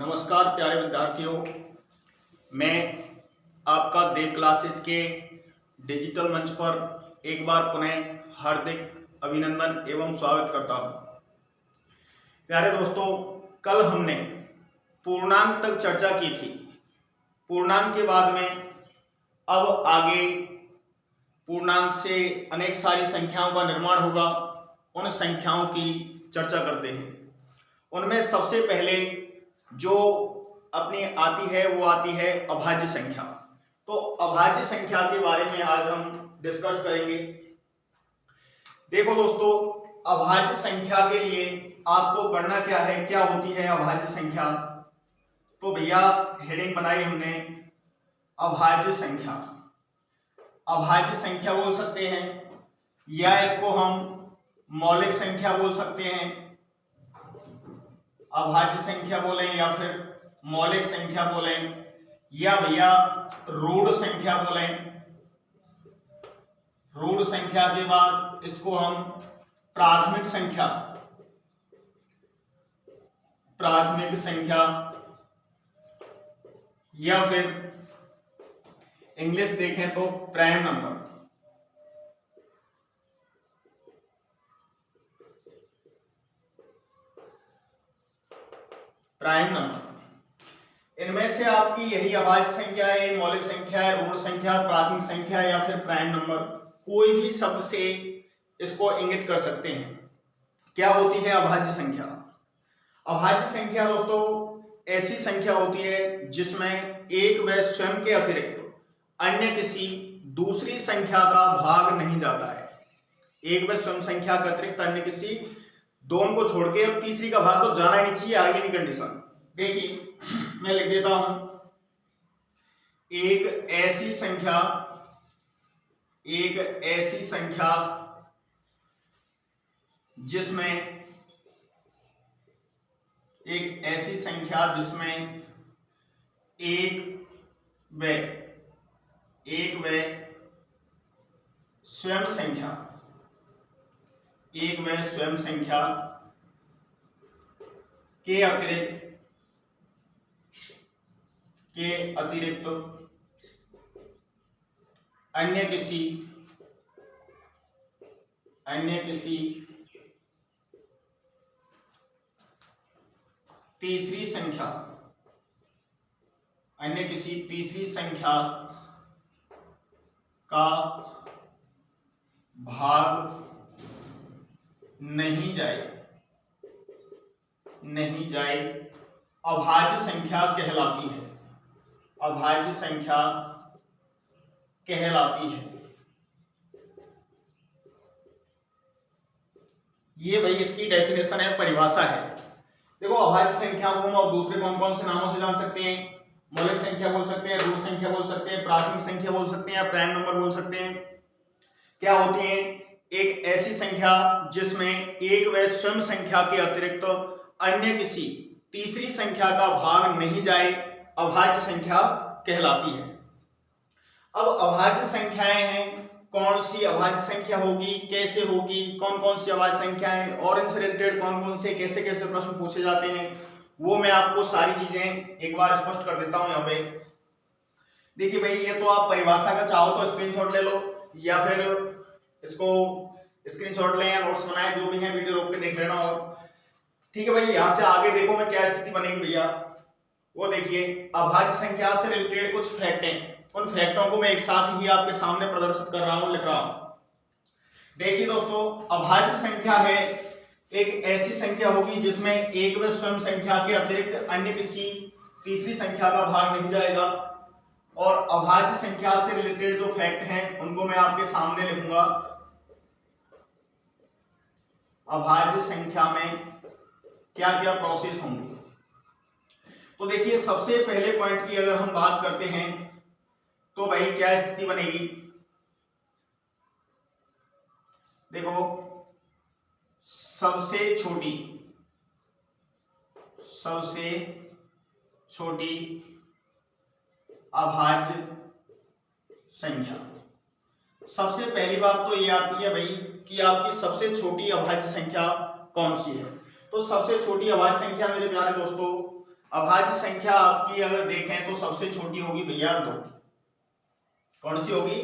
नमस्कार प्यारे विद्यार्थियों, मैं आपका देव क्लासेस के डिजिटल मंच पर एक बार पुनः हार्दिक अभिनंदन एवं स्वागत करता हूं। प्यारे दोस्तों, कल हमने पूर्णांक तक चर्चा की थी। पूर्णांक के बाद में अब आगे पूर्णांक से अनेक सारी संख्याओं का निर्माण होगा। उन संख्याओं की चर्चा करते हैं। उनमें सबसे पहले जो अपनी आती है वो आती है अभाज्य संख्या। तो अभाज्य संख्या के बारे में आज हम डिस्कस करेंगे। देखो दोस्तों, अभाज्य संख्या के लिए आपको करना क्या है, क्या होती है अभाज्य संख्या। तो भैया हेडिंग बनाई हमने अभाज्य संख्या। अभाज्य संख्या बोल सकते हैं या इसको हम मौलिक संख्या बोल सकते हैं। अभाज्य संख्या बोलें या फिर मौलिक संख्या बोलें या भैया रूढ़ संख्या बोलें। रूढ़ संख्या के बाद इसको हम प्राथमिक संख्या या फिर इंग्लिश देखें तो प्राइम नंबर। प्राइम नंबर, इनमें से आपकी यही अभाज्य संख्या है, मौलिक संख्या है, रूढ़ संख्या, प्राथमिक संख्या या फिर प्राइम नंबर, कोई भी शब्द से इसको इंगित कर सकते हैं। क्या होती है अभाज्य संख्या। अभाज्य संख्या दोस्तों ऐसी संख्या होती है जिसमें एक व स्वयं के अतिरिक्त अन्य किसी दूसरी संख्या का भाग नहीं जाता है। एक व स्वयं संख्या के अतिरिक्त अन्य किसी, दोनों को छोड़ के अब तीसरी का भाग तो जाना ही नहीं चाहिए, आगे नहीं कंडीशन। देखिए मैं लिख देता हूं, एक ऐसी संख्या जिसमें एक व स्वयं संख्या के अतिरिक्त अन्य किसी तीसरी संख्या का भाग नहीं जाए अभाज्य संख्या कहलाती है। अभाज्य संख्या कहलाती है। ये भाई इसकी डेफिनेशन है, परिभाषा है। देखो अभाज्य संख्याओं को हम दूसरे कौन कौन से नामों से जान सकते हैं। मौलिक संख्या बोल सकते हैं, रूढ़ संख्या बोल सकते हैं, प्राथमिक संख्या बोल सकते हैं या प्राइम नंबर बोल सकते हैं। क्या होती है, एक ऐसी संख्या जिसमें एक व स्वयं संख्या के अतिरिक्त अन्य किसी तीसरी संख्या का भाग नहीं जाए, अभाज्य संख्या कहलाती है। अब अभाज्य संख्याएं हैं, कौन सी अभाज्य संख्या होगी, कैसे होगी, कौन कौन सी अभाज्य संख्याएं और इनसे रिलेटेड कौन कौन से कैसे कैसे प्रश्न पूछे जाते हैं, वो मैं आपको सारी चीजें एक बार स्पष्ट कर देता हूं। यहाँ पे देखिए भाई, ये तो आप परिभाषा का चाहो तो स्क्रीनशॉट ले लो या फिर इसको स्क्रीनशॉट लें या नोट्स बनाएं, जो भी है वीडियो रोक के देख लेना। और ठीक है भाई, यहाँ से आगे देखो मैं क्या स्थिति बनेगी भैया, वो देखिए अभाज्य संख्या से रिलेटेड कुछ फैक्ट हैं। उन फैक्टों को मैं एक साथ ही आपके सामने प्रदर्शित कर रहा हूं, लिख रहा हूं। देखिए दोस्तों, अभाज्य संख्या है एक ऐसी संख्या होगी जिसमें एक व स्वयं संख्या के अतिरिक्त अन्य किसी तीसरी संख्या का भाग नहीं जाएगा। और अभाज्य संख्या से रिलेटेड जो फैक्ट हैं उनको मैं आपके सामने लिखूंगा। अभाज्य संख्या में क्या क्या प्रोसेस होंगे। तो देखिए सबसे पहले पॉइंट की अगर हम बात करते हैं तो भाई क्या स्थिति बनेगी। देखो सबसे छोटी अभाज्य संख्या, सबसे पहली बात तो ये आती है भाई कि आपकी सबसे छोटी अभाज्य संख्या कौन सी है। तो सबसे छोटी अभाज्य संख्या मेरे प्यारे दोस्तों अभाज्य संख्या आपकी अगर देखें तो सबसे छोटी होगी भैया 2। कौन सी होगी?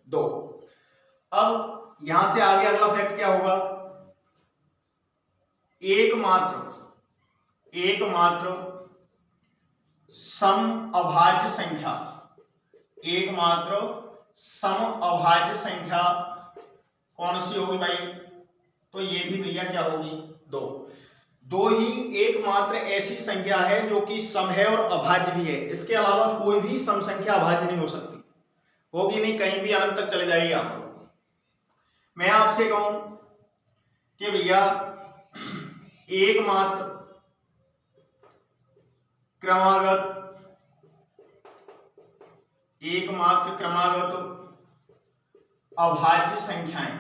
2। अब यहां से आगे अगला फैक्ट क्या होगा? एकमात्र सम अभाज्य संख्या, एकमात्र सम अभाज्य संख्या कौन सी होगी भाई? तो ये भी भैया क्या होगी? 2। 2 ही एकमात्र ऐसी संख्या है जो कि सम है और अभाज्य भी है। इसके अलावा कोई भी सम संख्या अभाज्य नहीं हो सकती, होगी नहीं, कहीं भी अनंत तक चले जाएगी आप लोग। मैं आपसे कहूं कि भैया एकमात्र क्रमागत अभाज्य संख्याएं,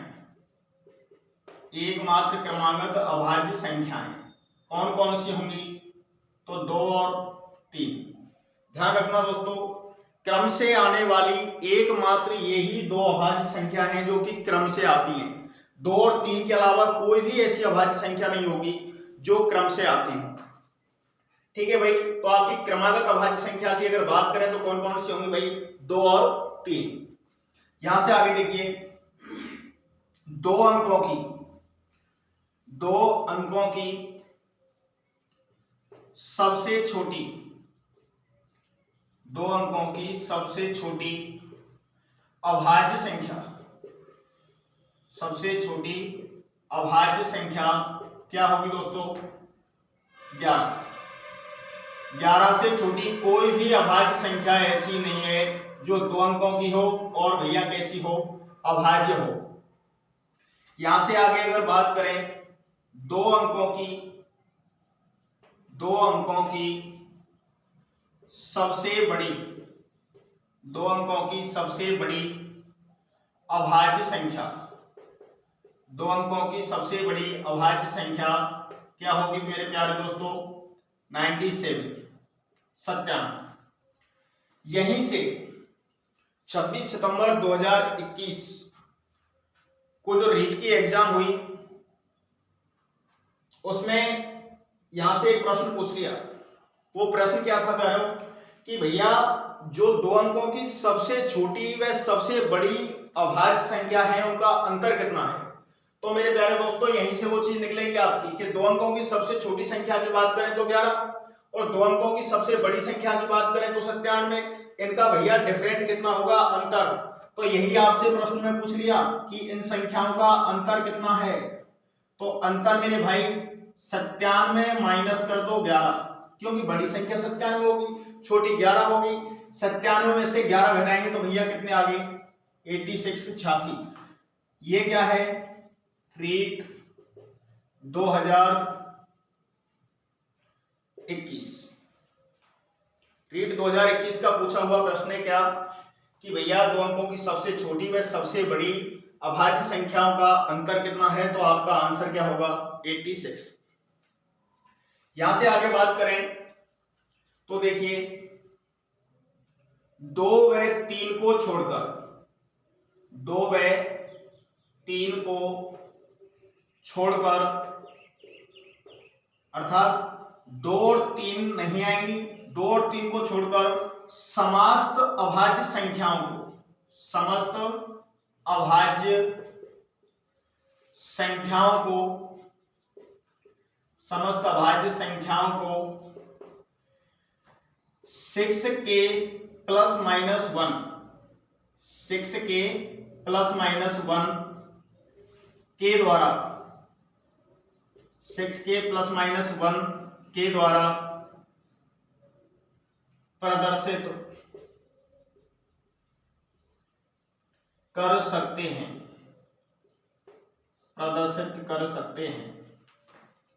एकमात्र क्रमागत अभाज्य संख्याएं कौन कौन सी होंगी? तो 2 और 3। ध्यान रखना दोस्तों, क्रम से आने वाली एकमात्र यही 2 अभाज्य संख्या हैं जो कि क्रम से आती हैं। 2 और 3 के अलावा कोई भी ऐसी अभाज्य संख्या नहीं होगी जो क्रम से आती हो। ठीक है भाई, तो आपकी क्रमागत अभाज्य संख्या की अगर बात करें तो कौन कौन सी होंगी भाई? 2 और 3। यहां से आगे देखिए, 2 अंकों की सबसे छोटी, 2 अंकों की सबसे छोटी अभाज्य संख्या, सबसे छोटी अभाज्य संख्या क्या होगी दोस्तों? 11। 11 से छोटी कोई भी अभाज्य संख्या ऐसी नहीं है जो 2 अंकों की हो और भैया कैसी हो? अभाज्य हो। यहां से आगे अगर बात करें 2 अंकों की सबसे बड़ी, 2 अंकों की सबसे बड़ी अभाज्य संख्या, 2 अंकों की सबसे बड़ी अभाज्य संख्या क्या होगी मेरे प्यारे दोस्तों? 97। यहीं से 26 सितंबर 2021 को जो रीट की एग्जाम हुई उसमें यहां से एक प्रश्न पूछ लिया। वो प्रश्न क्या था प्यारों? कि भैया जो 2 अंकों की सबसे छोटी व सबसे बड़ी अभाज्य संख्या है उनका अंतर कितना है? तो मेरे प्यारे दोस्तों यहीं से वो चीज निकलेगी आपकी कि 2 अंकों की सबसे छोटी संख्या की बात करें तो 11 और 2 अंकों की सबसे बड़ी संख्या की बात करें तो 97। इनका भैया डिफरेंट कितना होगा? अंतर। तो यही आपसे प्रश्न में पूछ लिया कि इन संख्याओं का अंतर कितना है। तो अंतर मेरे भाई 97 माइनस कर दो 11, क्योंकि बड़ी संख्या 97 होगी, छोटी 11 होगी। 97 में से 11 घटाएंगे तो भैया कितने आ गए? 86। ये क्या है? रीट 2021। रीट 2021 का पूछा हुआ प्रश्न है क्या कि भैया 2 अंकों की सबसे छोटी व सबसे बड़ी अभाज्य संख्याओं का अंतर कितना है? तो आपका आंसर क्या होगा? 86। यहां से आगे बात करें तो देखिए 2 व 3 को छोड़कर, 2 व 3 को छोड़कर, अर्थात 2 और 3 नहीं आएंगी, 2 और 3 को छोड़कर समस्त अभाज्य संख्याओं को, समस्त अभाज्य संख्याओं को, समस्त अभाज्य संख्याओं को 6k plus minus 1, 6k plus minus 1 के द्वारा, 6k प्लस माइनस 1 के द्वारा प्रदर्शित कर सकते हैं, प्रदर्शित कर सकते हैं।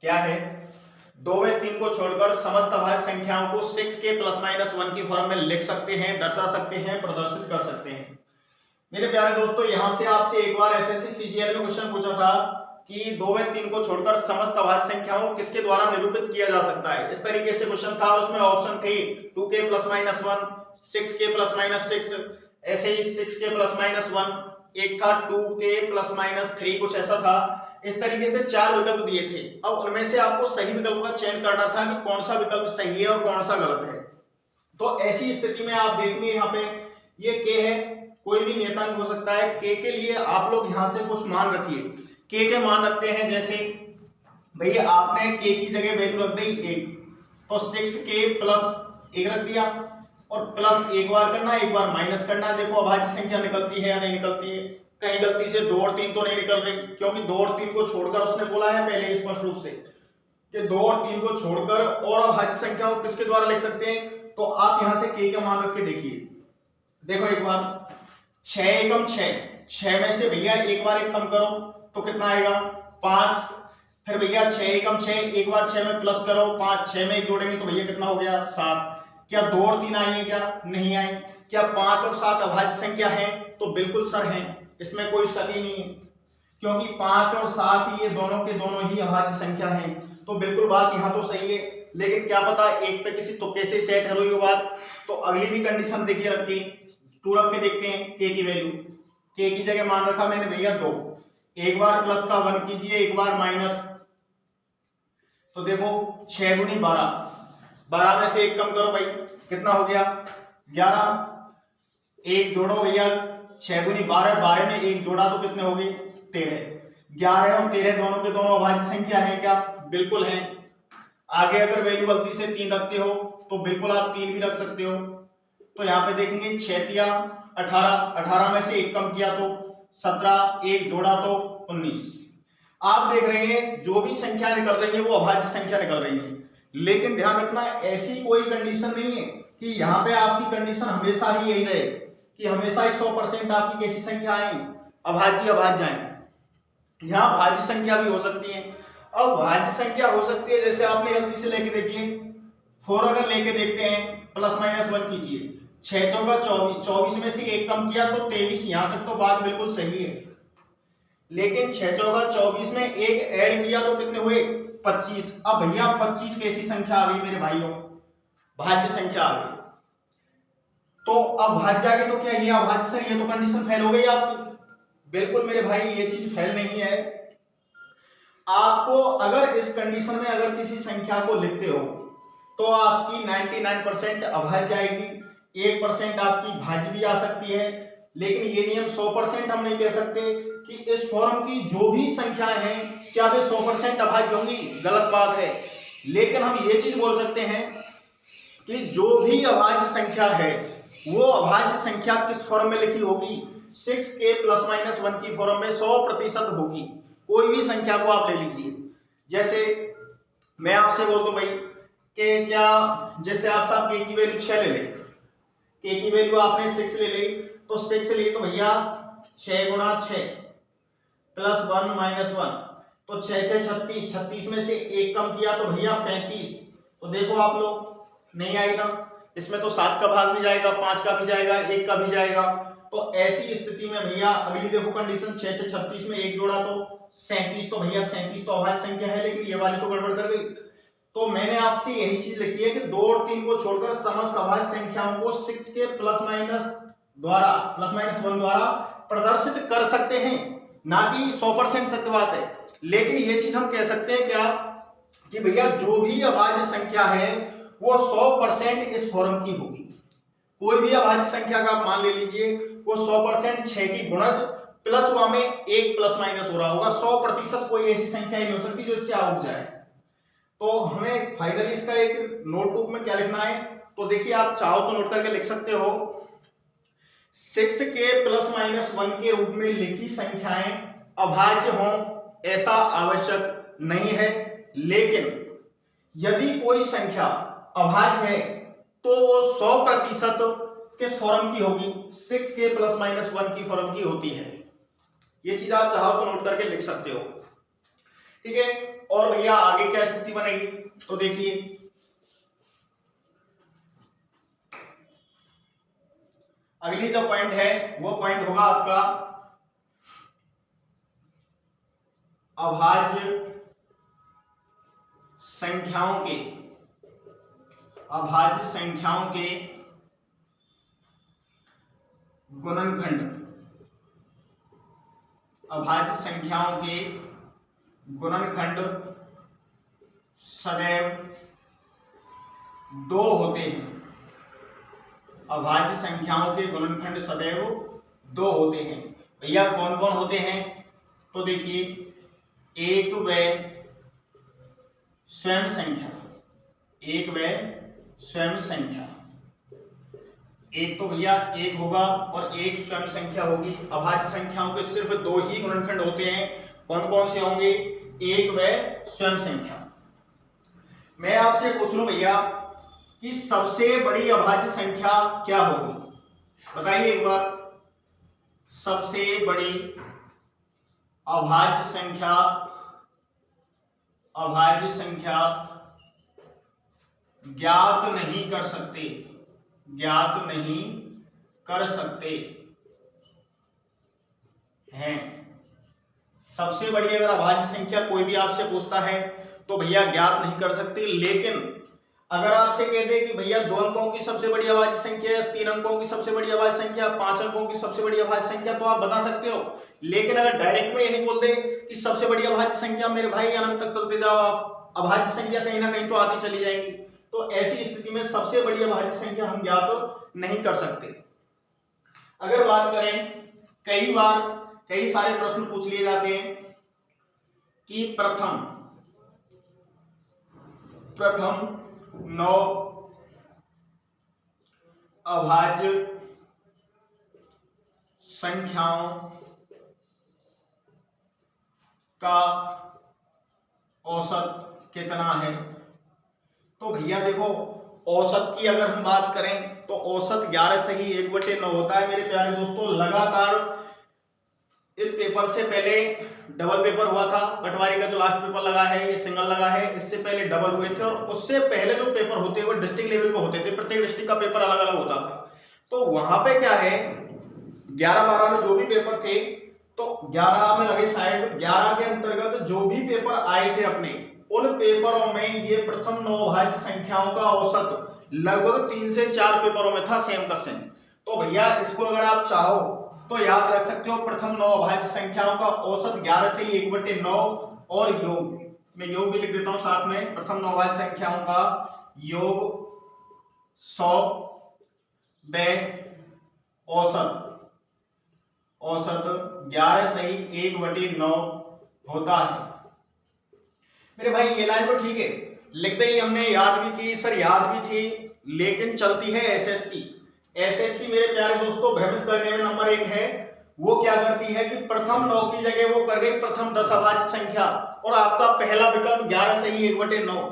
क्या है? 2 व 3 को छोड़कर समस्त अभाज्य संख्याओं को 6k प्लस माइनस 1 की फॉर्म में लिख सकते हैं, दर्शा सकते हैं, प्रदर्शित कर सकते हैं। मेरे प्यारे दोस्तों यहां से आपसे एक बार एसएससी सीजीएल में क्वेश्चन पूछा था कि 2 व 3 को छोड़कर समस्त अभाज्य संख्याओं को किसके द्वारा निरूपित किया जा सकता है। इस तरीके से क्वेश्चन था और उसमें ऑप्शन थे 2k plus minus 1, 6k plus minus 6, ऐसे ही 6k प्लस माइनस 1, एक था 2k प्लस माइनस 3, कुछ ऐसा था। इस तरीके से 4 विकल्प दिए थे। अब उनमें से आपको सही विकल्प का चयन करना था कि कौन सा विकल्प सही है और कौन सा गलत है। तो ऐसी स्थिति में आप देखेंगे यहाँ पे ये k है, कोई भी नेतांक हो सकता है। k के लिए आप लोग यहाँ से कुछ मान रखिए। k के मान रखते हैं, जैसे भैया आपने k की जगह वैल्यू रख दी 1, तो 6k प्लस 1 रख दिया और प्लस एक बार करना, एक बार माइनस करना। देखो अभाज्य संख्या निकलती है या नहीं निकलती है। कहीं गलती से 2 और 3 तो नहीं निकल रही, क्योंकि 2 और 3 को छोड़कर उसने बोला है पहले स्पष्ट रूप से कि 2 और 3 को छोड़कर और अभाज्य संख्या को किसके द्वारा लिख सकते हैं। तो आप यहां से k का मान रख के देखिए। देखो एक बार 6 एकम 6, 6 में से भैया एक बार 1 कम करो तो कितना आएगा 5। फिर भैया 6 एकम 6, एक बार 6 में प्लस करो 5, 6 में 1 जोड़ेंगे तो भैया कितना हो गया 7। क्या 2 और 3 आई है? क्या नहीं आई। क्या 5 और 7 अभाज्य संख्या है? तो बिल्कुल सर हैं, इसमें कोई शक ही नहीं है, क्योंकि 5 और 7 ये दोनों के दोनों ही अभाज्य संख्या हैं। तो बिल्कुल बात यहाँ तो सही है, लेकिन क्या पता एक पे किसी तुक्के से सेट है वो बात। तो अगली भी कंडीशन देखिए रख के 2 रख के देखते हैं। k की वैल्यू, k की जगह मान रखा मैंने भैया 2, एक बार प्लस का 1 कीजिए, एक बार माइनस। तो देखो 6 गुनी 12, 12 में से 1 कम करो भाई, कितना हो गया 11। 1 जोड़ो भैया, 6 गुनी 12, 12 में 1 जोड़ा तो कितने हो गए 13। 11 और 13 दोनों के दोनों अभाज्य संख्या है क्या? बिल्कुल है। आगे अगर वैल्यू गलती से 3 रखते हो तो बिल्कुल आप 3 भी रख सकते हो। तो यहाँ पे देखेंगे 6 तिया 18, 18 में से 1 कम किया तो 17, 1 जोड़ा तो 19। आप देख रहे हैं जो भी संख्या निकल रही है वो अभाज्य संख्या निकल रही है। लेकिन ध्यान रखना ऐसी कोई कंडीशन नहीं है कि यहाँ पे आपकी कंडीशन हमेशा ही यही रहे कि हमेशा 100% आपकी कैसी संख्या आए अभाज्य अभाज्य आए। यहाँ भाज्य संख्या भी हो सकती है। अब भाज्य संख्या हो सकती है, जैसे आपने गलती से लेके देखिए 4 अगर लेके देखते हैं प्लस माइनस 1 कीजिए, 6 चौका 24, 24 में से 1 कम किया तो 23। यहां तक तो बात बिल्कुल सही है, लेकिन 6 चौका 24 में 1 ऐड किया तो कितने हुए 25। अब भैया 25 कैसी संख्या आ गई मेरे भाइयों? भाज्य संख्या आ गई। तो अब भाज्य आ गई तो क्या ये अभाज्य? सर ये तो कंडीशन फेल हो गई आपकी। बिल्कुल मेरे भाई ये चीज फेल नहीं है। आपको अगर इस कंडीशन में अगर किसी संख्या को लिखते हो तो आपकी 99% अभाज्य आएगी, 1% आपकी भाज्य भी आ सकती है। लेकिन ये नियम 100% हम नहीं कह सकते कि इस फॉर्म की जो भी संख्याएं हैं क्या वे 100% अभाज्य होंगी, गलत बात है। लेकिन हम ये चीज बोल सकते हैं कि जो भी अभाज्य संख्या है वो अभाज्य संख्या किस फॉर्म में लिखी होगी? 6k प्लस माइनस 1 की फॉर्म में 100% होगी। कोई भी संख्या को आप ले लीजिए। जैसे मैं आपसे बोल दूं भाई कि क्या, जैसे आप साहब k की वैल्यू 6 ले लें, k की वैल्यू आपने 6 ले ली, तो 6 लिए तो भैया 6 गुणा 6 प्लस 1 माइनस 1, तो 6 6 36, 36 में से 1 कम किया तो भैया 35। तो देखो आप लोग नहीं आई ना, इसमें तो 7 का भाग भी जाएगा, 5 का भी जाएगा, 1 का भी जाएगा। तो ऐसी स्थिति में भैया अगली देखो कंडीशन 6 से 36 में 1 जोड़ा तो 37। तो भैया 37 तो अभाज्य संख्या है, लेकिन ये वाली तो गड़बड़ कर गई। तो मैंने आपसे यही चीज लिखी है कि 2 और 3 को छोड़कर समस्त अभाज्य संख्याओं को 6 के प्लस माइनस 1 द्वारा प्रदर्शित कर सकते हैं, ना कि 100% सत्य बात है। लेकिन ये चीज हम कह सकते हैं क्या कि भैया जो भी अभाज्य संख्या है वो 100% इस फॉर्म की होगी। कोई भी अभाज्य संख्या का आप मान ले लीजिए वो 100% 6 की गुणज प्लस वा में 1 प्लस माइनस हो रहा होगा। 100% कोई ऐसी संख्या ही नहीं हो सकती जो इससे आउट जाए। तो हमें फाइनली इसका एक नोटबुक में क्या लिखना है, तो देखिए आप चाहो तो नोट करके लिख सकते हो। 6k प्लस माइनस 1 के रूप में लिखी संख्याएं अभाज्य हों ऐसा आवश्यक नहीं है, लेकिन यदि कोई संख्या अभाज्य है तो वो 100% किस फॉर्म की होगी? 6k प्लस माइनस 1 की फॉर्म की होती है। ये चीज आप चाहो तो नोट करके लिख सकते हो, ठीक है। और भैया आगे क्या स्थिति बनेगी, तो देखिए अगली जो पॉइंट है वो पॉइंट होगा आपका अभाज्य संख्याओं के गुणनखंड। अभाज्य संख्याओं के गुणनखंड सदैव 2 होते हैं। अभाज्य संख्याओं के गुणनखंड सदैव 2 होते हैं। भैया कौन कौन होते हैं? तो देखिए, एक व स्वयं संख्या, एक व स्वयं संख्या, एक तो भैया एक होगा और एक स्वयं संख्या होगी। अभाज्य संख्याओं के सिर्फ 2 ही गुणनखंड होते हैं। कौन कौन से होंगे? एक व स्वयं संख्या। मैं आपसे पूछ लूं भैया कि सबसे बड़ी अभाज्य संख्या क्या होगी? बताइए एक बार। सबसे बड़ी अभाज्य संख्या, अभाज्य संख्या ज्ञात नहीं कर सकते, ज्ञात नहीं कर सकते हैं। सबसे बड़ी अगर अभाज्य संख्या कोई भी आपसे पूछता है तो भैया ज्ञात नहीं कर सकते। लेकिन अगर आपसे कह दे कि भैया 2 अंकों की सबसे बड़ी अभाज्य संख्या, 3 अंकों की सबसे बड़ी अभाज्य संख्या, 5 अंकों की सबसे बड़ी अभाज्य संख्या, तो आप बता सकते हो। लेकिन अगर डायरेक्ट में यही बोल दे कि सबसे बड़ी अभाज्य संख्या, मेरे भाई अनंत तक चलते जाओ आप, अभाज्य संख्या कहीं ना कहीं तो आती चली जाएंगी, तो ऐसी स्थिति में सबसे बड़ी अभाज्य संख्या हम ज्ञात नहीं कर सकते। अगर बात करें, कई बार कई सारे प्रश्न पूछ लिए जाते हैं कि प्रथम 9 अभाज्य संख्याओं का औसत कितना है? तो भैया देखो, औसत की अगर हम बात करें तो औसत 11 से ही 1/9 होता है। मेरे प्यारे दोस्तों, लगातार इस पेपर से पहले डबल पेपर हुआ था, पटवारी का जो लास्ट पेपर लगा है ये सिंगल लगा है, इससे पहले डबल हुए थे और उससे पहले जो पेपर होते हैं वो डिस्ट्रिक्ट लेवल पे होते थे, प्रत्येक डिस्ट्रिक्ट का पेपर अलग अलग होता था। तो वहां पे क्या है, 11-12 में जो भी पेपर थे, तो 11 में लगे शायद, 11 के अंतर्गत जो भी पेपर आए थे अपने, उन पेपरों में ये प्रथम 9 अभाज्य संख्याओं का औसत लगभग 3 से 4 पेपरों में था, सेम का सेम। तो भैया इसको अगर आप चाहो तो याद रख सकते हो, प्रथम 9 अभाज्य संख्याओं का औसत 11 से ही 1/9 और योग, मैं योग भी लिख देता हूं साथ में, प्रथम 9 अभाज्य संख्याओं का योग 100 व औसत 11 से ही 1/9 होता है। मेरे भाई ये लाइन तो ठीक है, लिखते ही हमने याद भी की, सर याद भी थी, लेकिन चलती है एसएससी। एसएससी मेरे प्यारे दोस्तों भ्रमित करने में नंबर 1 है। वो क्या करती है कि प्रथम 9 की जगह वो कर गई प्रथम 10 अभाज्य संख्या, और आपका पहला विकल्प 11 से ही 1/9।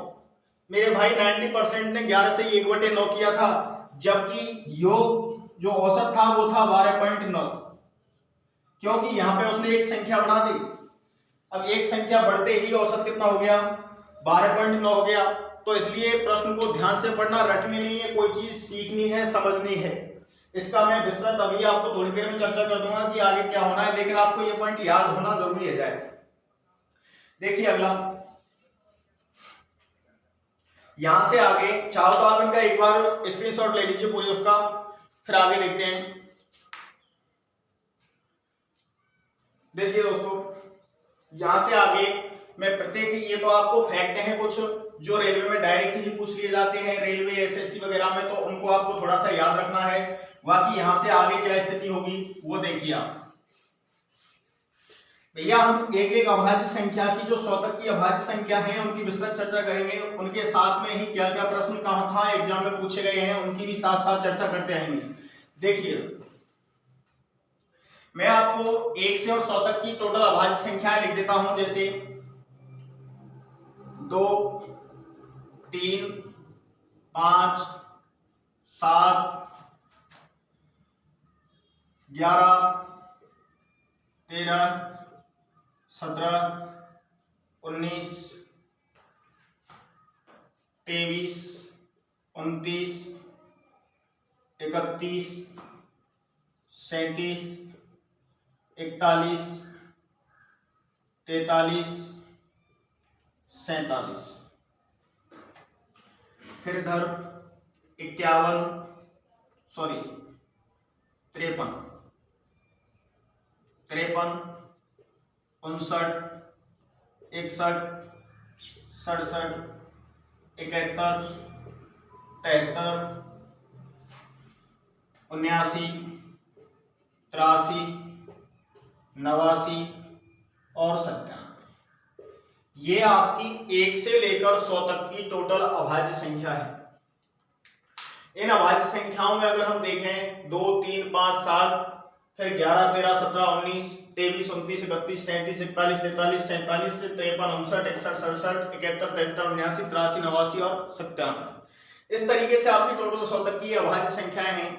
मेरे भाई 90% ने 11 से ही 1/9 किया था, जबकि योग जो औसत था वो था 12.9, क्योंकि यहां पे उसने एक संख्या बढ़ा दी। अब एक संख्या बढ़ते ही औसत कितना हो गया? 12.9 हो गया। तो इसलिए प्रश्न को ध्यान से पढ़ना, रटनी नहीं है, कोई चीज सीखनी है, समझनी है। इसका मैं विस्तृत अभी आपको थोड़ी देर में चर्चा कर दूंगा कि आगे क्या होना है, लेकिन आपको ये पॉइंट याद होना जरूरी है जाए। देखिए अगला, यहां से आगे चाहो तो आप इनका एक बार स्क्रीनशॉट ले लीजिए पूरी उसका, फिर आगे देखते हैं। देखिए दोस्तों, यहां से आगे मैं प्रत्येक, ये तो आपको फैक्ट हैं कुछ जो रेलवे में डायरेक्ट ही पूछ लिए जाते हैं, रेलवे एसएससी वगैरह में, तो उनको आपको थोड़ा सा याद रखना है। बाकी यहां से आगे क्या स्थिति होगी वो देखिए आप। भैया हम एक एक अभाज्य संख्या की, जो 100 तक की अभाज्य संख्या है, उनकी विस्तृत चर्चा करेंगे, उनके साथ में ही क्या क्या प्रश्न कहां एग्जाम में पूछे गए हैं उनकी भी साथ साथ चर्चा करते रहेंगे। देखिए मैं आपको 1 से और 100 तक की टोटल अभाज्य संख्याएं लिख देता हूं, जैसे 2, 3, 5, 7, 11, 13, 17, 19, 23, 29, 31, 37, 41, 43, 47, फिर इधर 51, 53, 53, 59, 61, 67, 71, 73, 79, 83, 89 और 97। ये आपकी 1 से लेकर 100 तक की टोटल अभाज्य संख्या है। इन अभाज्य संख्याओं में अगर हम देखें 2, 3, 5, 7, फिर 11, 13, 17, 19, 23, 29, 31, 37, 41, 43, 47 से 53, 59, 61, 67, 71, 73, 79, 83, 89 और 97। इस तरीके से आपकी टोटल 100 तक की अभाज्य संख्याएं हैं।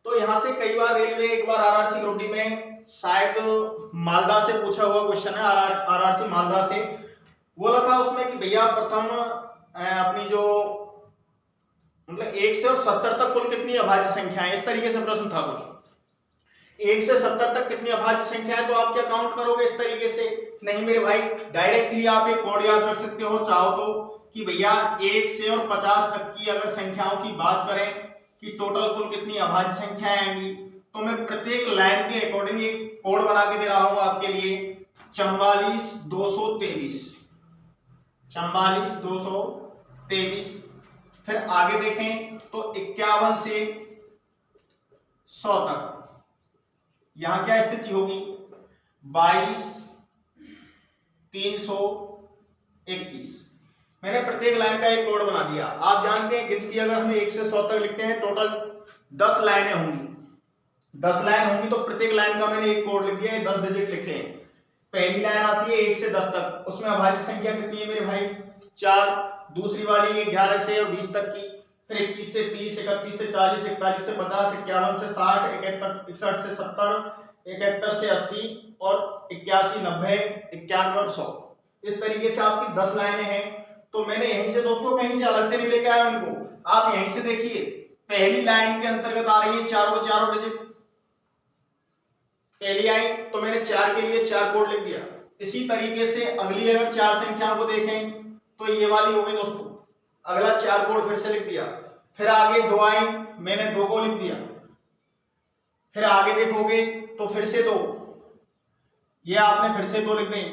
तो यहाँ से कई बार रेलवे, एक बार आरआरसी ग्रुप डी में शायद मालदा से पूछा हुआ क्वेश्चन है, आरआरसी मालदा से बोला था उसमें कि भैया प्रथम अपनी जो मतलब 1 से 70 तक कुल कितनी अभाज्य संख्याएं, इस तरीके से प्रश्न था कुछ। 1 से 70 तक कितनी अभाज्य संख्याएं, तो आप क्या काउंट करोगे इस तरीके से? नहीं मेरे भाई, डायरेक्ट ही आप एक कोड याद रख सकते हो चाहो तो, कि भैया 1 से और 50 तक की अगर संख्याओं की बात करें कि टोटल कुल कितनी अभाज्य संख्याएं आएंगी, तो मैं प्रत्येक लाइन के अकॉर्डिंग एक कोड बना के दे रहा हूं आपके लिए। 44 223, 44 223। फिर आगे देखें तो 51 से 100 तक यहां क्या स्थिति होगी? 22 321। मैंने प्रत्येक लाइन का एक कोड बना दिया। आप जानते हैं गिनती अगर हम 1 से 100 तक लिखते हैं टोटल 10 लाइनें होंगी। 10 लाइन होंगी तो प्रत्येक लाइन का मैंने एक कोड लिख दिया है, 10 डिजिट लिखे हैं। पहली लाइन आती है 1 से 10 तक, उसमें अभाज्य संख्या कितनी है मेरे भाई? 4। दूसरी वाली है 11 से और 20 तक की, फिर 21 से 30, 31 से 40, 41 से 50, 51 से 60, 61 से 70, 71 से 80 और 81, 90, 91 और 100। इस तरीके से आपकी 10 लाइनें हैं। तो मैंने यहीं से दोस्तों कहीं से अलग से नहीं लेके आया इनको, आप यहीं से देखिए पहली लाइन के अंतर्गत आ रही है चारों डिजिट। पहली आई तो मैंने 4 के लिए 4 कोड लिख दिया। इसी तरीके से अगली अगर 4 संख्याओं को देखें तो ये वाली हो गई दोस्तों, अगला 4 कोड फिर से लिख दिया। फिर आगे 2 आई, मैंने 2 को लिख दिया। फिर आगे देखोगे तो फिर से 2, ये आपने फिर से 2 लिख दें।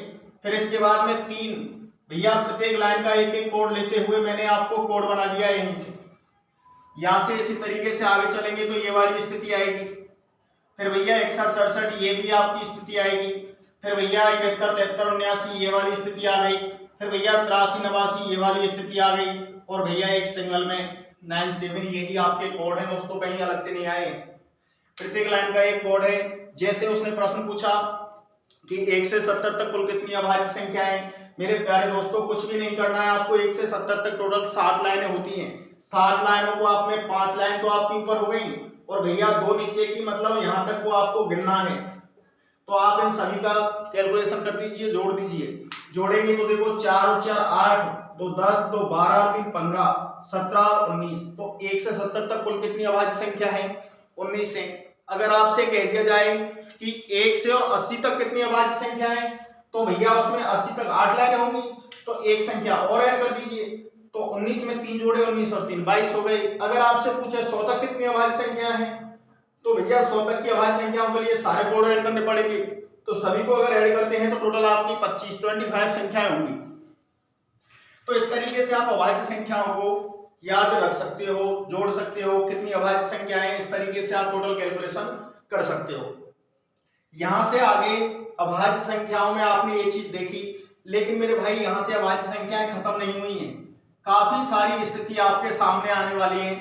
फिर इसके बाद में 3, भैया प्रत्येक लाइन का एक एक कोड लेते हुए मैंने आपको कोड बना दिया यहीं से। यहां से इसी तरीके से आगे चलेंगे तो ये वाली स्थिति आएगी। फिर भैया 61, 67 ये भी आपकी स्थिति आएगी। फिर भैया 71, 73, 79 ये वाली स्थिति आ गई। फिर भैया 83, 89 ये वाली स्थिति आ गई। और भैया एक सिंगल में 97, यही आपके कोड है दोस्तों, कहीं अलग से नहीं आए। प्रत्येक लाइन का एक कोड है। जैसे उसने प्रश्न पूछा कि 1 से 70 तक कुल कितनी अभाज्य संख्याएं, मेरे प्यारे दोस्तों कुछ भी नहीं करना है आपको। 1 से 70 तक टोटल 7 लाइनें होती हैं। 7 लाइनों को आप में 5 लाइन तो आपके ऊपर हो गई और भैया 2 नीचे की, मतलब यहां तक को आपको गिनना है। तो आप इन सभी का कैलकुलेशन कर दीजिए, जोड़ दीजिए। जोड़ेंगे तो देखो 4 और 4 8, 2 10, 2 12 और 3 15, 17 और 19। तो 1 से 70 तक कुल कितनी अभाज्य संख्या है? 19 है। अगर आपसे कह दिया जाए कि 1 से और 80 तक कितनी अभाज्य संख्या है, तो भैया उसमें 80 तक 8 लाइनें होंगी, तो एक संख्या और ऐड कर दीजिए। तो 19 में 3 जोड़े, 19 और 3 22 हो गई। अगर आपसे पूछे 100 तक कितनी अभाज्य संख्या है, तो भैया 100 तक की अभाज्य संख्याओं के लिए सारे कोड ऐड करने पड़ेंगे। तो सभी को अगर ऐड करते हैं तो टोटल आपकी 25 संख्याएं होंगी। तो इस तरीके से आप अभाज्य संख्याओं को याद रख सकते हो, जोड़ सकते हो, कितनी अभाज्य संख्याएं, इस तरीके से आप टोटल कैलकुलेशन कर सकते हो। यहां से आगे अभाज्य संख्याओं में आपने ये चीज देखी, लेकिन मेरे भाई यहां से अभाज्य संख्याएं खत्म नहीं हुई हैं। काफी सारी स्थिति आपके सामने आने वाली है,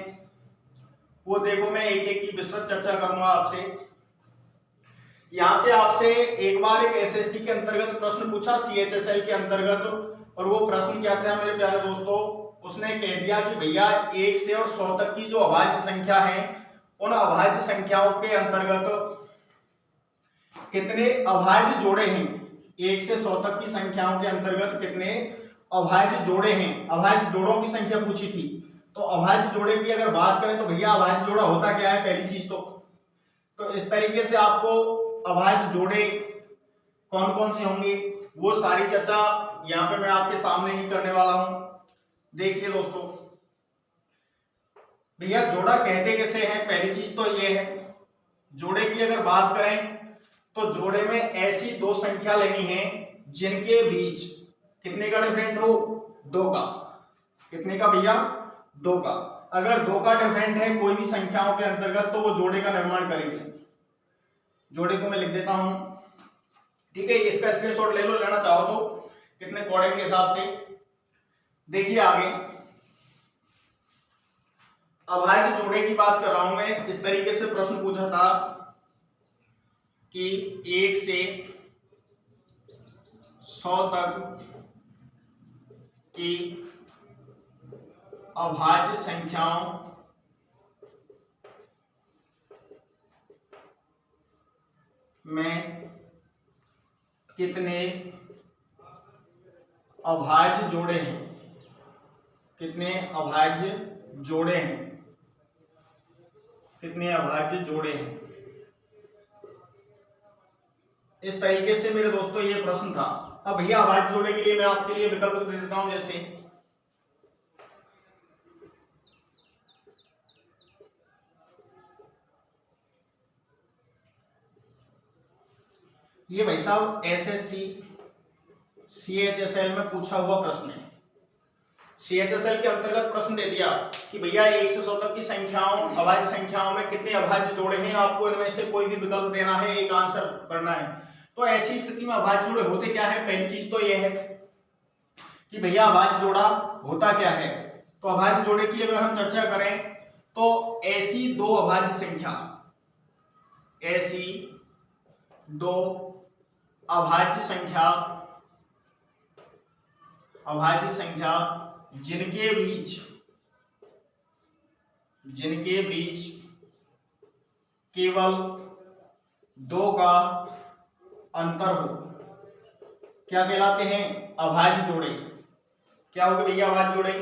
वो देखो मैं एक एक की विस्तृत चर्चा करूंगा आपसे। यहां से आपसे एक बार एक एसएससी के अंतर्गत प्रश्न पूछा, सीएचएसएल के अंतर्गत, और वो प्रश्न क्या था मेरे प्यारे दोस्तों, उसने कह दिया कि भैया 1 से और 100 तक की जो अभाज्य संख्या है, उन अभाज्य संख्याओं के अंतर्गत कितने अभाज्य जोड़े हैं। 1 से 100 तक की संख्याओं के अंतर्गत कितने अभाज्य जोड़े हैं, अभाज्य जोड़ों की संख्या पूछी थी। तो अभाज्य जोड़े की अगर बात करें तो भैया अभाज्य जोड़ा होता क्या है, पहली चीज तो इस तरीके से आपको अभाज्य जोड़े कौन कौन से होंगे वो सारी चर्चा यहाँ पे मैं आपके सामने ही करने वाला हूं। देखिए दोस्तों, भैया जोड़ा कहते कैसे हैं, पहली चीज तो ये है। जोड़े की अगर बात करें तो जोड़े में ऐसी 2 संख्या लेनी है जिनके बीच कितने का डिफरेंट हो, 2 का। कितने का भैया, 2 का। अगर 2 का डिफरेंट है कोई भी संख्याओं के अंतर्गत तो वो जोड़े का निर्माण करेगी। जोड़े को मैं लिख देता हूं, ठीक है, इसका स्क्रीनशॉट ले लो, लेना चाहो तो, कितने कोऑर्डिनेट के हिसाब से। देखिए आगे अभाज्य जोड़े की बात कर रहा हूं मैं। इस तरीके से प्रश्न पूछा था कि 1 से 100 तक की अभाज्य संख्याओं में कितने अभाज्य जोड़े हैं, कितने अभाज्य जोड़े हैं, कितने अभाज्य जोड़े हैं। इस तरीके से मेरे दोस्तों ये प्रश्न था। अब भैया अभाज्य जोड़े के लिए मैं आपके लिए विकल्प दे देता हूं, जैसे ये भाई साहब एसएससी सीएचएसएल में पूछा हुआ प्रश्न है। सीएचएसएल के अंतर्गत प्रश्न दे दिया कि भैया 1 से 100 तक की संख्याओं, अभाज्य संख्याओं में कितने अभाज्य जोड़े हैं, आपको इनमें से कोई भी विकल्प देना है, एक आंसर करना है। तो ऐसी स्थिति में अभाज्य जोड़े होते क्या है, पहली चीज तो यह है कि भैया अभाज्य जोड़ा होता क्या है। तो अभाज्य जोड़े की अगर हम चर्चा करें तो ऐसी दो अभाज्य संख्या, ऐसी दो अभाज्य संख्या जिनके बीच केवल 2 का अंतर हो, क्या कहलाते हैं, अभाज्य जोड़े। क्या होगा भैया अभाज्य जोड़े,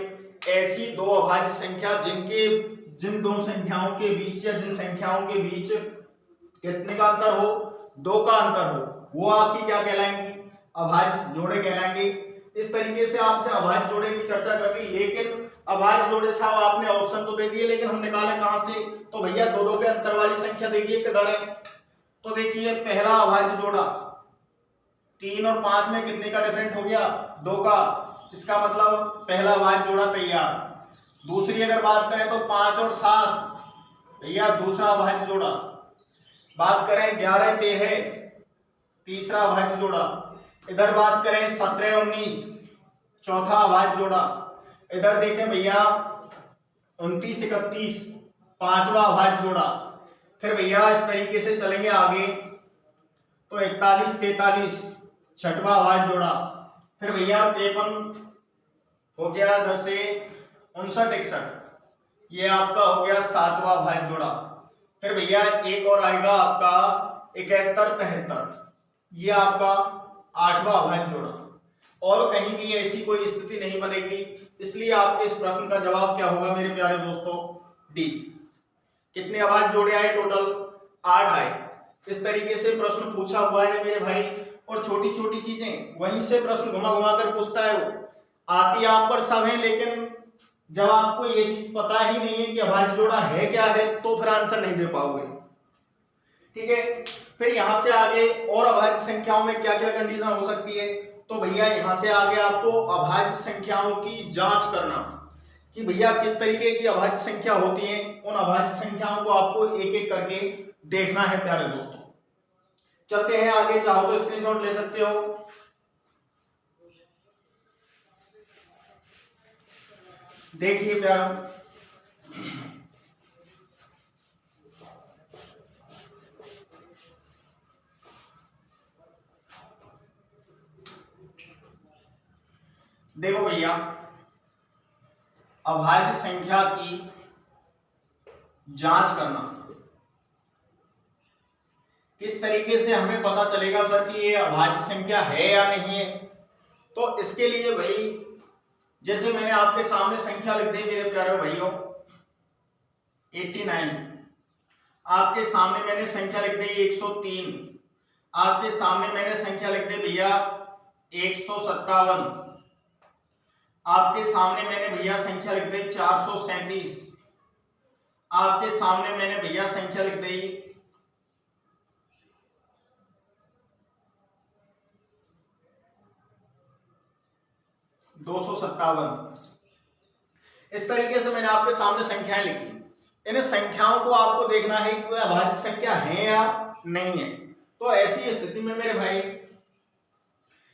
ऐसी दो अभाज्य संख्या जिन दो संख्याओं के बीच या जिन संख्याओं के बीच कितने का अंतर हो, 2 का अंतर हो, वो आपकी क्या कहलाएंगी, अभाज्य जोड़े कहलाएंगे। इस तरीके से आपसे अभाज्य जोड़े की चर्चा कर दी। लेकिन अभाज्य जोड़े साहब आपने ऑप्शन तो दे दिए, लेकिन हम निकालें कहां से, तो भैया 2 के अंतर वाली संख्या देखिए किधर है। तो देखिए पहला अभाज्य जोड़ा 3 और 5 में कितने का डिफरेंट हो गया, 2 का। इसका मतलब पहला अभाज्य जोड़ा तैयार। दूसरी अगर बात करें तो 5 और 7 भैया दूसरा अभाज्य जोड़ा। बात करें 11 13 तीसरा अभाज्य जोड़ा। इधर बात करें 17 19 चौथा अभाज्य जोड़ा। इधर देखें भैया 29 31 पांचवा अभाज्य जोड़ा। फिर भैया इस तरीके से चलेंगे आगे तो 41 43 छठवा अभाज्य जोड़ा। फिर भैया 53 हो गया, इधर से 59 61 ये आपका हो गया 7वां अभाज्य जोड़ा। फिर भैया एक और आएगा आपका 71 73 ये आपका 8वां अभाज्य जोड़ा। और कहीं भी ऐसी कोई स्थिति नहीं बनेगी, इसलिए आपके इस प्रश्न का जवाब क्या होगा मेरे प्यारे दोस्तों, डी। कितने अभाज्य जोड़े आए, टोटल 8 आए। इस तरीके से प्रश्न पूछा हुआ है मेरे भाई। और छोटी छोटी चीजें वहीं से प्रश्न घुमा घुमा कर पूछता है। वो आती आप पर सब है, लेकिन जब आपको ये चीज पता ही नहीं है कि अभाज्य जोड़ा है क्या है तो फिर आंसर नहीं दे पाओगे, ठीक है। फिर यहां से आगे और अभाज्य संख्याओं में क्या क्या कंडीशन हो सकती है, तो भैया यहां से आगे आपको अभाज्य संख्याओं की जांच करना कि भैया किस तरीके की अभाज्य संख्या होती है। उन अभाज्य संख्याओं को आपको एक एक करके देखना है प्यारे दोस्तों। चलते हैं आगे, चाहो तो स्क्रीनशॉट ले सकते हो। देखिए प्यारो, देखो भैया अभाज्य संख्या की जांच करना, किस तरीके से हमें पता चलेगा सर कि ये अभाज्य संख्या है या नहीं है। तो इसके लिए भाई जैसे मैंने आपके सामने संख्या लिख दी मेरे प्यारे भाइयों 89, आपके सामने मैंने संख्या लिख दी 103, आपके सामने मैंने संख्या लिख दी भैया 157, आपके सामने मैंने भैया संख्या लिख दी 437, आपके सामने मैंने भैया संख्या लिख दी 257। इस तरीके से मैंने आपके सामने संख्याएं लिखी। इन संख्याओं को आपको देखना है कि अभाज्य संख्या है या नहीं है। तो ऐसी स्थिति में मेरे भाई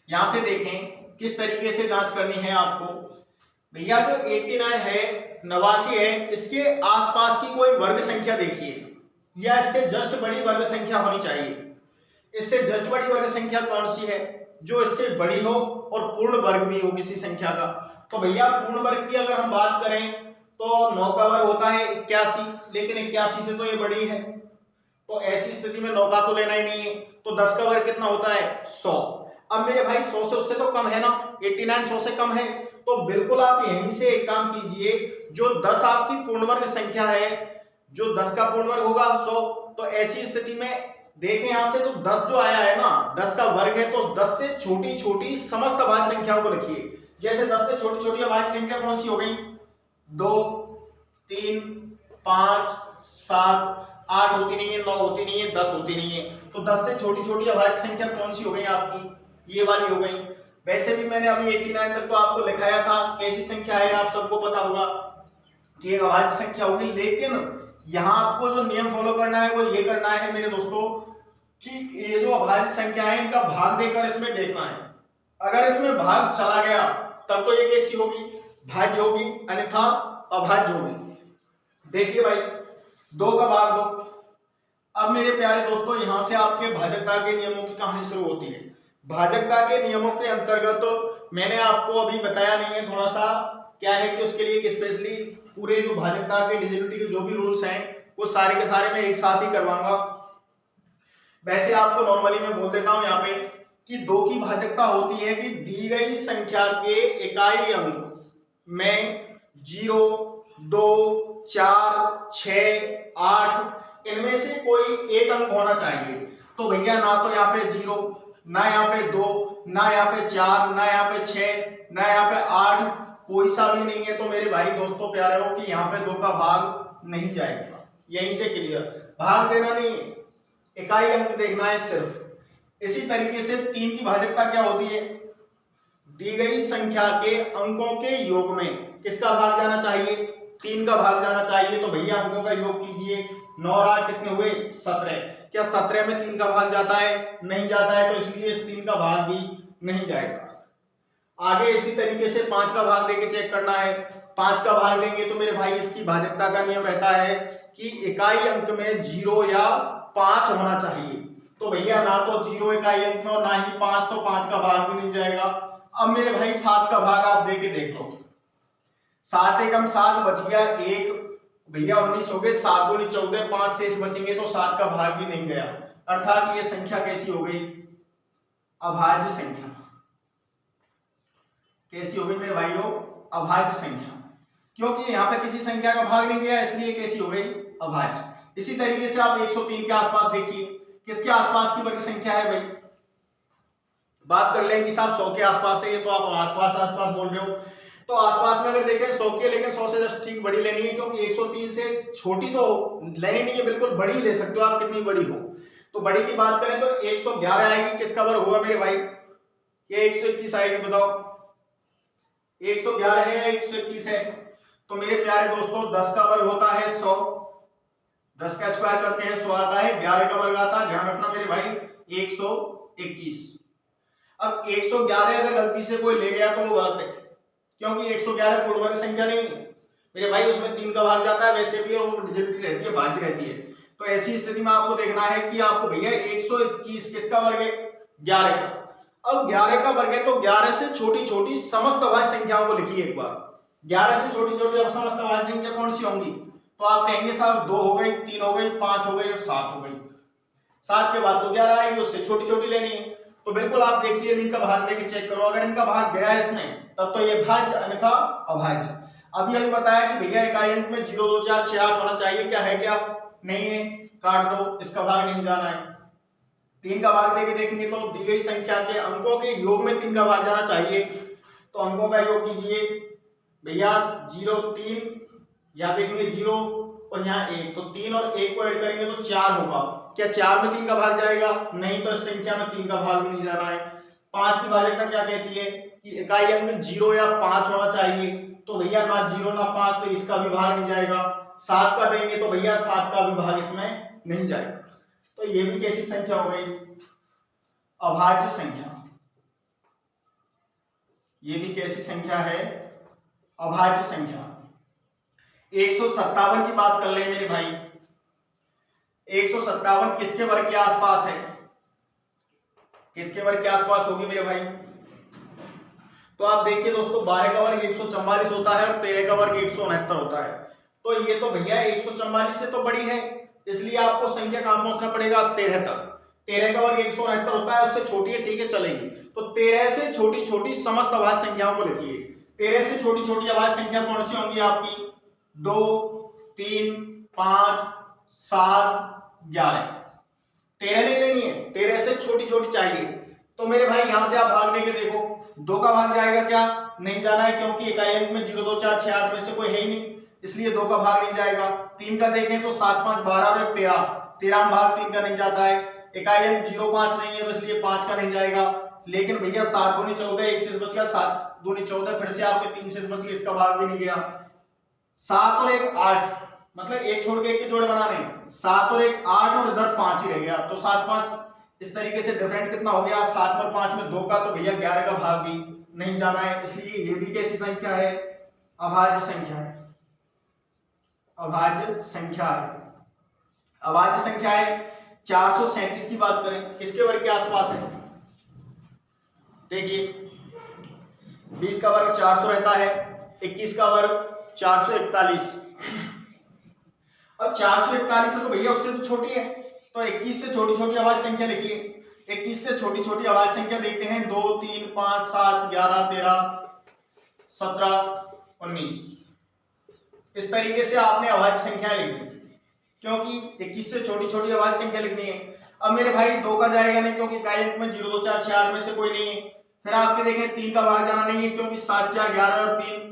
यहां से देखें किस तरीके से जांच करनी है आपको। भैया जो 89 है, 89 है, इसके आसपास की कोई वर्ग संख्या देखिए, या इससे जस्ट बड़ी वर्ग संख्या होनी चाहिए। इससे जस्ट बड़ी वर्ग संख्या कौन सी है? जो इससे बड़ी हो और पूर्ण वर्ग भी हो किसी संख्या का। तो भैया पूर्ण वर्ग की अगर हम बात करें तो 9 का वर्ग होता है 81, लेकिन 81 से तो ये बड़ी है, तो ऐसी स्थिति में 9 का तो लेना ही नहीं है। तो 10 का वर्ग कितना होता है? 100। अब मेरे भाई 100 से उससे तो कम है ना, 89 100 से कम है, तो बिल्कुल आप यहीं से एक काम कीजिए, जो 10 आपकी पूर्ण वर्ग संख्या है, जो 10 का पूर्ण वर्ग होगा 100, तो ऐसी स्थिति में देखें यहां से, तो 10 जो आया है ना, 10 का वर्ग है, तो 10 से छोटी छोटी समस्त अभाज्य संख्याओं को लिखिए। जैसे 10 से छोटी छोटी अभाज्य संख्या कौन सी हो गई? 2, 3, 5, 7, 8 होती नहीं है, 9 होती नहीं है, 10 होती नहीं है। तो 10 से छोटी छोटी अभाज्य संख्या कौन सी हो गई आपकी? ये वाली हो गई। वैसे भी मैंने अभी 89 तक तो आपको लिखाया था, कैसी संख्या है आप सबको पता होगा कि एक अभाज्य संख्या होगी। लेकिन यहाँ आपको जो नियम फॉलो करना है वो ये करना है मेरे दोस्तों कि ये जो अभाज्य संख्या है इनका भाग देकर इसमें देखना है। अगर इसमें भाग चला गया तब तो ये कैसी होगी? भाज्य होगी, अन्यथा अभाज्य होगी। देखिए भाई 2 का भाग 2। अब मेरे प्यारे दोस्तों यहां से आपके भाजकता के नियमों की कहानी शुरू होती है। भाजकता के नियमों के अंतर्गत तो मैंने आपको अभी बताया नहीं है, थोड़ा सा क्या है कि उसके लिए एक स्पेशली पूरे जो भाजकता के डिविजिबिलिटी के जो भी रूल्स हैं वो सारे के सारे मैं एक साथ ही करवाऊंगा। वैसे आपको नॉर्मली मैं बोल देता हूं यहाँ पे कि 2 की भाजकता होती है कि दी गई संख्या के इकाई अंक में 0, 2, 4, 6, 8 इनमें से कोई एक अंक होना चाहिए। तो भैया ना तो यहाँ पे 0, ना यहाँ पे 2, ना यहाँ पे 4, ना यहाँ पे 6, ना यहाँ पे 8, कोई सा भी नहीं है। तो मेरे भाई दोस्तों प्यारे हो कि यहाँ पे 2 का भाग नहीं जाएगा। यहीं से क्लियर, भाग देना नहीं, इकाई अंक देखना है सिर्फ। इसी तरीके से 3 की भाजकता क्या होती है? दी गई संख्या के अंकों के योग में किसका भाग जाना चाहिए? 3 का भाग जाना चाहिए। तो भैया अंकों का योग कीजिए, 9 और 8 कितने हुए? 17। क्या 17 में 3 का भाग जाता है? नहीं जाता है, तो इसलिए इस 3 का भाग भी नहीं जाएगा। आगे इसी तरीके से 5 का भाग देके चेक करना है। 5 का भाग देंगे तो मेरे भाई इसकी भाजकता का नियम रहता है कि इकाई अंक में 0 या 5 होना चाहिए। तो भैया ना तो 0 इकाई अंक में और ना ही 5, तो 5 का भाग भी नहीं जाएगा। अब मेरे भाई 7 का भाग आप देके देख लो। 7 एकम 7 बच गया 1, भैया 19 हो गए, 7 दूनी 14, 5 शेष बचेंगे, तो 7 का भाग भी नहीं गया। अर्थात ये संख्या कैसी हो गई? अभाज्य संख्या। कैसी हो गई मेरे भाइयों? अभाज्य संख्या। क्योंकि यहाँ पे किसी संख्या का भाग नहीं गया, इसलिए कैसी हो गई? अभाज्य। इसी तरीके से आप 103 के आसपास देखिए, किसके आसपास की वर्ग संख्या है भाई? बात कर लें कि साहब 100 के आसपास है, ये तो आप आसपास बोल रहे हो, तो आसपास में अगर देखें 100 के, लेकिन 100 से जस्ट ठीक बड़ी लेनी है, क्योंकि 103 से छोटी तो लेनी नहीं है, बिल्कुल बड़ी ले सकते हो आप, कितनी बड़ी हो। तो बड़ी की बात करें तो 111 आएगी, किसका वर्ग होगा मेरे भाई? ये 121 आएगी, बताओ 111 है या 121 है? तो मेरे प्यारे दोस्तों 10 का वर्ग होता है 100, 10 का स्क्वायर करते हैं 100 आता है, 11 का वर्ग आता है, ध्यान रखना मेरे भाई 121। अब 111 अगर गलती से कोई ले गया तो वो गलत है, क्योंकि 111 पूर्ण वर्ग संख्या नहीं है मेरे भाई, उसमें 3 का भाग जाता है वैसे भी, और वो डिजिबिलिटी रहती है, भाज्य रहती है। तो ऐसी स्थिति में आपको देखना है कि आपको भैया 121 किसका वर्ग है? 11 का। अब 11 का वर्ग है तो 11 से छोटी छोटी समस्त अभाज्य संख्याओं को लिखिए एक बार। 11 से छोटी छोटी समस्त अभाज्य संख्या कौन सी होंगी? तो आप कहेंगे साहब 2 हो गई, 3 हो गई, 5 हो गई और 7 हो गई। 7 के बाद तो 11 आएगी, उससे छोटी छोटी लेनी है। तो बिल्कुल आप देखिए इनका भाग देके चेक करो, अगर इनका भाग गया इसमें तब तो ये भाज्य, अन्यथा अभाज्य। अब यही बताया कि भैया इकाई अंक में 0, 2, 4, 6, 8 होना चाहिए, क्या है? क्या नहीं है? काट दो, इसका भाग नहीं जाना है। 3 का भाग देके देखेंगे तो दी गई संख्या के अंकों के योग में 3 का भाग जाना चाहिए। तो अंकों का योग कीजिए भैया 0, 3, या देखेंगे 0 और यहाँ 1, तो 3 और 1 को ऐड करेंगे तो 4 होगा। क्या 4 में 3 का भाग जाएगा? नहीं, तो इस संख्या में 3 का भाग भी नहीं जाना है। 5 की भाजकता क्या कहती है? कि इकाई अंक 0 या 5 होना चाहिए, तो भैया ना 0 ना 5, तो इसका भी भाग नहीं जाएगा। 7 का देंगे तो भैया 7 का भी भाग इसमें नहीं जाएगा। तो ये भी कैसी संख्या हो गई? अभाज्य संख्या। ये भी कैसी संख्या है? अभाज्य संख्या। 157 की बात कर ले मेरे भाई। 157 किसके वर्ग के आसपास है? किसके वर्ग के आसपास होगी मेरे भाई? तो आप देखिए दोस्तों, 12 का वर्ग 144 होता है और 13 का वर्ग 169 होता है। तो ये तो भैया 144 से तो बड़ी है, इसलिए आपको संख्या कहां पहुंचना पड़ेगा? 13 तक। 13 का वर्ग 169 होता है, उससे छोटी है, ठीक है, चलेगी। तो 13 से छोटी छोटी समस्त अभाज्य संख्याओं को लिखिए। 13 से छोटी छोटी अभाज्य संख्या कौन सी होंगी आपकी? 2, 3, 5, 7, 11। 13 नहीं लेनी है, 13 से छोटी छोटी चाहिए। तो मेरे भाई यहां से आप भाग देके देखो, 2 का भाग जाएगा क्या? नहीं जाना है, क्योंकि इकाई अंक में 0, 2, 4, 6, 8 में से कोई है ही नहीं, इसलिए 2 का भाग नहीं जाएगा। 3 का देखें तो 7, 5, 12 और 1 13, 13 में भाग 3 का नहीं जाता है। इकाई अंक 0, 5 नहीं है, तो इसलिए 5 का नहीं जाएगा। लेकिन भैया 7 दूनी 14, 1 शेष बच गया, 7 दूनी 14, फिर से आपके 3 शेष बच गए, इसका भाग भी नहीं गया। 7 और 1 8, मतलब एक छोड़ के एक के जोड़े बनाने, 7 और 1 8 और इधर 5 ही रह गया, तो 7, 5 इस तरीके से डिफरेंट कितना हो गया? 7 और 5 में 2 का, तो भैया 11 का भाग भी नहीं जाना है, इसलिए ये भी कैसी संख्या है? अभाज्य संख्या है। अभाज्य संख्या है। अभाज्य संख्या है। 437 की बात करें, किसके वर्ग के आसपास है? देखिए 20 का वर्ग 400 रहता है, 21 का वर्ग 441। अब 441 है तो भैया उससे तो छोटी है, तो 21 से छोटी छोटी अभाज्य संख्या लिखिए। 21 से छोटी छोटी अभाज्य संख्या देखते हैं, 2, 3, 5, 7, 11, 13, 17, 19। इस तरीके से आपने अभाज्य संख्या लिखी, क्योंकि 21 से छोटी छोटी अभाज्य संख्या लिखनी है। अब मेरे भाई 2 का जाएगा नहीं, क्योंकि इकाई अंक में 0, 2, 4, 6, 8 में से कोई नहीं है। फिर आपके देखें 3 का भाग जाना नहीं है, क्योंकि 7, 4, 11 और 3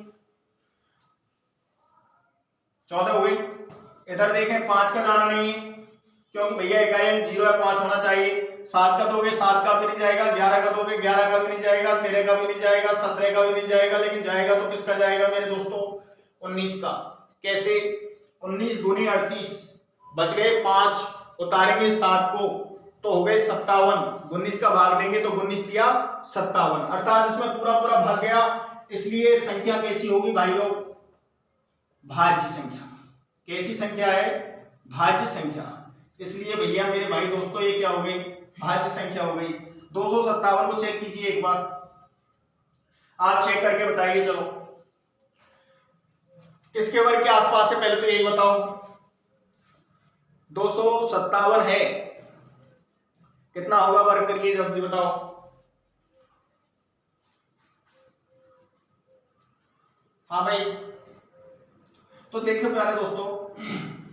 14 हुई। इधर देखें 5 का जाना नहीं है, क्योंकि भैया इकाई अंक 0 या 5 होना चाहिए। 7 का दोगे 7 का भी नहीं जाएगा, 11 का दोगे 11 का भी नहीं जाएगा, 13 का भी नहीं जाएगा, 17 का भी नहीं जाएगा, लेकिन जाएगा तो किसका जाएगा मेरे दोस्तों? 19 का। कैसे? 19 दूनी 38, बच गए 5, उतारेंगे 7 को तो हो गए 57, 19 का भाग देंगे तो 19 दिया 57, अर्थात इसमें पूरा पूरा भाग गया। इसलिए संख्या कैसी होगी भाइयों? भाज्य संख्या। कैसी संख्या है? भाज्य संख्या। इसलिए भैया मेरे भाई दोस्तों ये क्या हो गई? भाज्य संख्या हो गई। 257 को चेक कीजिए एक बार, आप चेक करके बताइए। चलो किसके वर्ग के आसपास है, पहले तो यही बताओ। 257 है, कितना होगा? वर्ग करिए जल्दी बताओ। हाँ भाई, तो देखो प्यारे दोस्तों,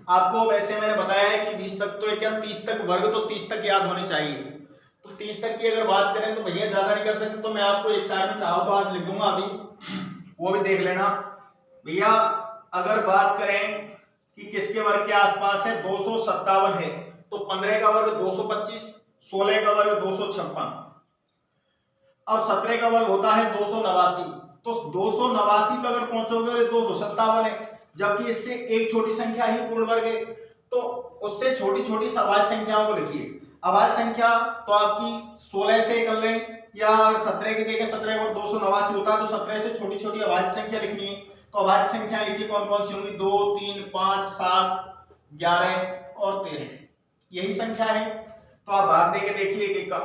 आपको वैसे मैंने बताया है कि 20 तक तो क्या 30 तक वर्ग, तो 30 तक याद होने चाहिए। तो 30 तक की अगर बात करें तो भैया ज्यादा नहीं कर सकते, तो मैं आपको एक साइड में चाहो तो आज लिख दूंगा, अभी वो भी देख लेना भैया। अगर बात करें कि किसके वर्ग के आसपास है, 257 है, तो 15 का वर्ग 225, 16 का वर्ग 256, अब 17 का वर्ग होता है 289, तो 289 पे अगर पहुंचोगे और 257 है, जबकि इससे एक छोटी संख्या ही पूर्ण वर्ग है, तो उससे छोटी छोटी अभाज्य संख्याओं को लिखिए। अभाज्य संख्या तो आपकी 16 से कर लें या 17 की देखें, 17 और 289 होता है, तो 17 से छोटी छोटी अभाज्य संख्या लिखनी है। तो अभाज्य संख्या लिखिए कौन कौन सी होंगी? 2, 3, 5, 7, 11 और 13, यही संख्या है। तो आप भाग देके देखिए एक एक का।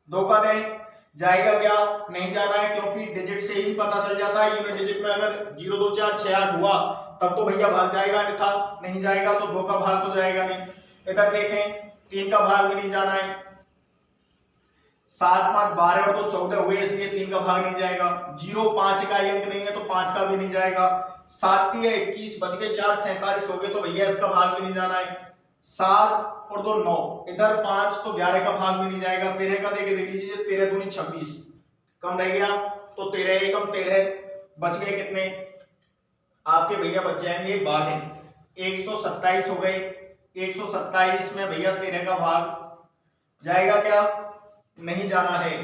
2 का दें, जाएगा क्या? नहीं जाना है, क्योंकि डिजिट से ही पता चल जाता है। यूनिट डिजिट में अगर 0, 2, 4, 6, 8 हुआ तब तो भैया भाग जाएगा, अन्यथा नहीं जाएगा। तो 2 का भाग तो जाएगा नहीं। इधर देखें 3 का भाग भी नहीं जाना है, 7, 5, 12 और 2 14 हुए, इसलिए 3 का भाग नहीं जाएगा। 0, 5 का अंक नहीं है, तो 5 का भी नहीं जाएगा। 7 या 21 बच गए, 4 47 हो गए, तो भैया इसका भाग भी नहीं जाना है। 7 और 2 9, इधर 5, तो 11 का भाग भी नहीं जाएगा। 13 का देख लीजिए, 13 दूनी 26, कम रह गया, तो 13 एकम 13, बच गए कितने आपके भैया? बच जाएंगे 12, 127 हो गए। 127 में भैया 13 का भाग जाएगा क्या? नहीं जाना है,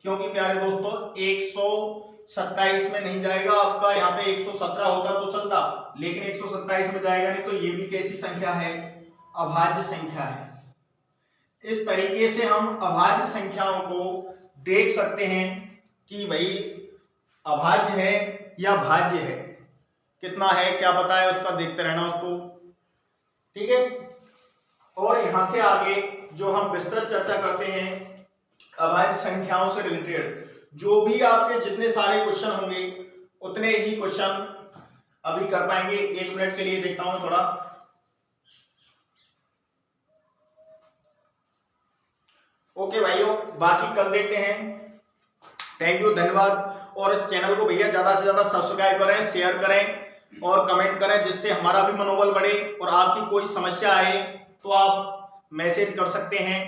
क्योंकि प्यारे दोस्तों 127 में नहीं जाएगा आपका, यहाँ पे 117 होता तो चलता, लेकिन 127 में जाएगा नहीं, तो ये भी कैसी संख्या है, अभाज्य संख्या है। इस तरीके से हम अभाज्य संख्याओं को देख सकते हैं कि भाई अभाज्य है या भाज्य है, कितना है क्या पता है उसका देखते रहना उसको, ठीक है। और यहां से आगे जो हम विस्तृत चर्चा करते हैं अभाज्य संख्याओं से रिलेटेड, जो भी आपके जितने सारे क्वेश्चन होंगे उतने ही क्वेश्चन अभी कर पाएंगे। 1 मिनट के लिए देखता हूं थोड़ा। ओके भाइयों, बाकी कल देखते हैं। थैंक यू, धन्यवाद। और इस चैनल को भैया ज्यादा से ज्यादा सब्सक्राइब करें, शेयर करें और कमेंट करें, जिससे हमारा भी मनोबल बढ़े। और आपकी कोई समस्या आए तो आप मैसेज कर सकते हैं,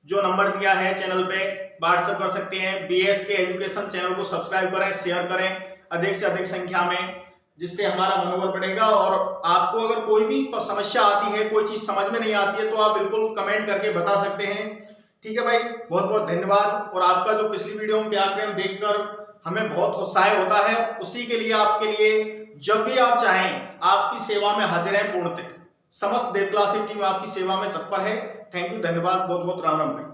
जो नंबर दिया है चैनल पे व्हाट्सएप कर सकते हैं। BSK एजुकेशन चैनल को सब्सक्राइब करें, शेयर करें अधिक से अधिक संख्या में, जिससे हमारा मनोबल बढ़ेगा। और आपको अगर कोई भी समस्या आती है, कोई चीज समझ में नहीं आती है, तो आप बिल्कुल कमेंट करके बता सकते हैं, ठीक है भाई। बहुत बहुत धन्यवाद। और आपका जो पिछली वीडियो में प्यार प्रेम देखकर हमें बहुत उत्साह होता है, उसी के लिए आपके लिए जब भी आप चाहें आपकी सेवा में हाजिर है पूर्णतः। समस्त देव क्लासेस टीम आपकी सेवा में तत्पर है। थैंक यू, धन्यवाद, बहुत बहुत राम राम भाई।